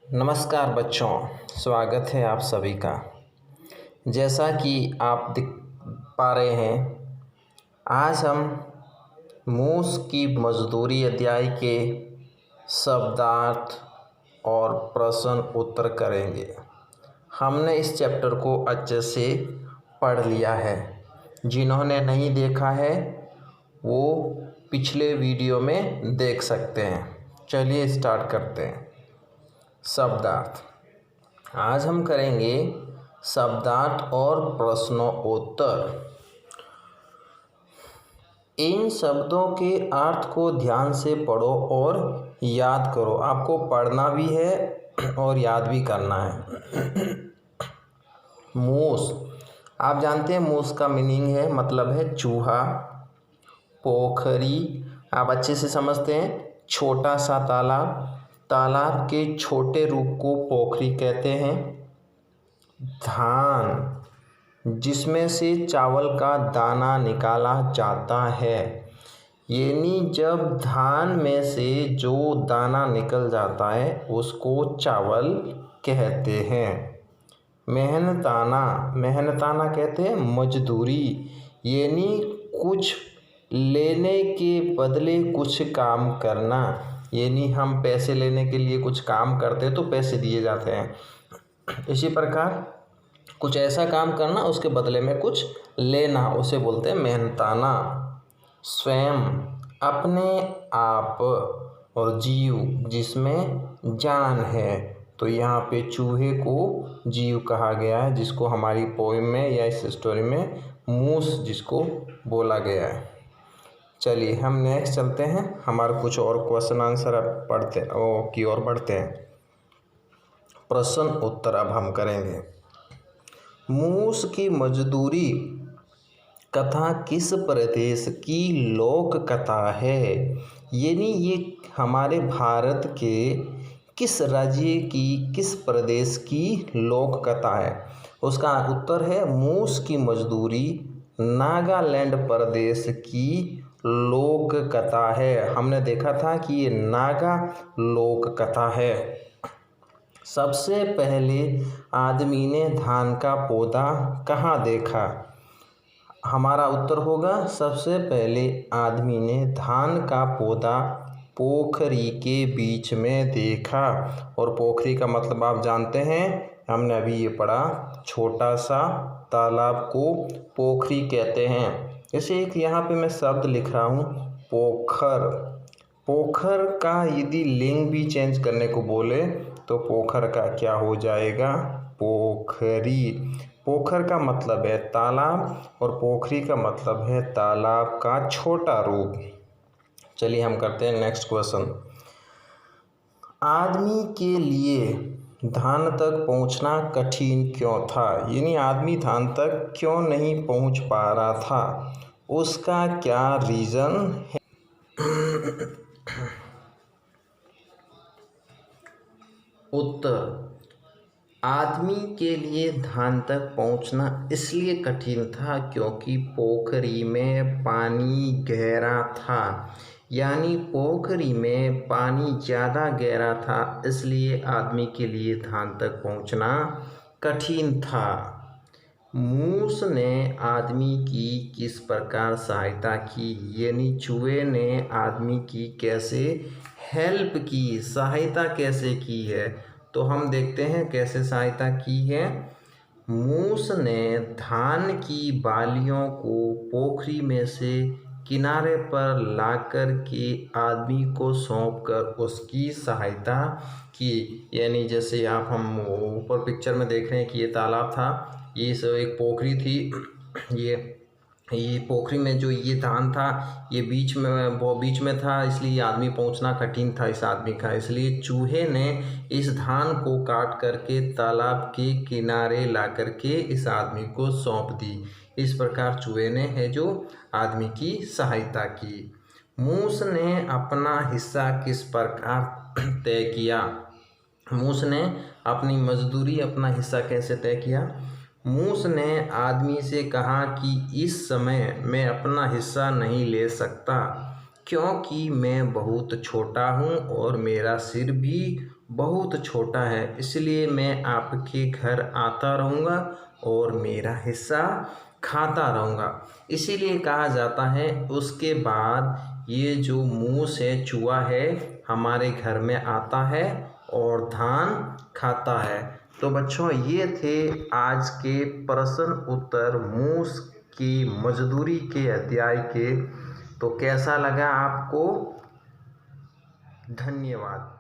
नमस्कार बच्चों, स्वागत है आप सभी का। जैसा कि आप देख पा रहे हैं, आज हम मूस की मजदूरी अध्याय के शब्दार्थ और प्रश्न उत्तर करेंगे। हमने इस चैप्टर को अच्छे से पढ़ लिया है। जिन्होंने नहीं देखा है वो पिछले वीडियो में देख सकते हैं। चलिए स्टार्ट करते हैं। शब्दार्थ आज हम करेंगे शब्दार्थ और प्रश्नोत्तर। इन शब्दों के अर्थ को ध्यान से पढ़ो और याद करो। आपको पढ़ना भी है और याद भी करना है। मूस, आप जानते हैं मूस का मीनिंग है, मतलब है चूहा। पोखरी, आप अच्छे से समझते हैं, छोटा सा तालाब। तालाब के छोटे रूप को पोखरी कहते हैं। धान, जिसमें से चावल का दाना निकाला जाता है, यानी जब धान में से जो दाना निकल जाता है उसको चावल कहते हैं। मेहनताना, मेहनताना कहते हैं मजदूरी, यानी कुछ लेने के बदले कुछ काम करना, यानी हम पैसे लेने के लिए कुछ काम करते हैं तो पैसे दिए जाते हैं। इसी प्रकार कुछ ऐसा काम करना, उसके बदले में कुछ लेना, उसे बोलते हैं मेहनताना। स्वयं, अपने आप, और जीव, जिसमें जान है। तो यहाँ पे चूहे को जीव कहा गया है, जिसको हमारी पोएम में या इस स्टोरी में मूस जिसको बोला गया है। चलिए हम नेक्स्ट चलते हैं। हमारा कुछ और क्वेश्चन आंसर अब पढ़ते की ओर बढ़ते हैं। प्रश्न उत्तर अब हम करेंगे। मूस की मजदूरी कथा किस प्रदेश की लोक कथा है? यानी ये हमारे भारत के किस राज्य की, किस प्रदेश की लोक कथा है? उसका उत्तर है मूस की मजदूरी नागालैंड प्रदेश की लोक कथा है। हमने देखा था कि ये नागा लोक कथा है। सबसे पहले आदमी ने धान का पौधा कहाँ देखा? हमारा उत्तर होगा सबसे पहले आदमी ने धान का पौधा पोखरी के बीच में देखा। और पोखरी का मतलब आप जानते हैं, हमने अभी ये पढ़ा, छोटा सा तालाब को पोखरी कहते हैं। जैसे एक यहाँ पे मैं शब्द लिख रहा हूँ पोखर। पोखर का यदि लिंग भी चेंज करने को बोले तो पोखर का क्या हो जाएगा? पोखरी। पोखर का मतलब है तालाब और पोखरी का मतलब है तालाब का छोटा रूप। चलिए हम करते हैं नेक्स्ट क्वेश्चन। आदमी के लिए धान तक पहुंचना कठिन क्यों था? यानी आदमी धान तक क्यों नहीं पहुंच पा रहा था? उसका क्या रीज़न है? उत्तर, आदमी के लिए धान तक पहुंचना इसलिए कठिन था क्योंकि पोखरी में पानी गहरा था। यानी पोखरी में पानी ज़्यादा गहरा था, इसलिए आदमी के लिए धान तक पहुंचना कठिन था। मूस ने आदमी की किस प्रकार सहायता की? यानी चूहे ने आदमी की कैसे हेल्प की, सहायता कैसे की है? तो हम देखते हैं कैसे सहायता की है। मूस ने धान की बालियों को पोखरी में से किनारे पर लाकर के आदमी को सौंपकर उसकी सहायता की। यानी जैसे हम ऊपर पिक्चर में देख रहे हैं कि ये तालाब था, ये सब एक पोखरी थी। ये पोखरी में जो ये धान था ये बीच में था, इसलिए आदमी पहुंचना कठिन था इस आदमी का। इसलिए चूहे ने इस धान को काट करके तालाब के किनारे ला करके इस आदमी को सौंप दी। इस प्रकार चूहे ने है जो आदमी की सहायता की। मूस ने अपना हिस्सा किस प्रकार तय किया? मूस ने अपनी मजदूरी, अपना हिस्सा कैसे तय किया? मूस ने आदमी से कहा कि इस समय मैं अपना हिस्सा नहीं ले सकता क्योंकि मैं बहुत छोटा हूँ और मेरा सिर भी बहुत छोटा है, इसलिए मैं आपके घर आता रहूँगा और मेरा हिस्सा खाता रहूँगा। इसीलिए कहा जाता है उसके बाद ये जो मूस है, चूहा है, हमारे घर में आता है और धान खाता है। तो बच्चों ये थे आज के प्रश्न उत्तर मूस की मजदूरी के अध्याय के। तो कैसा लगा आपको? धन्यवाद।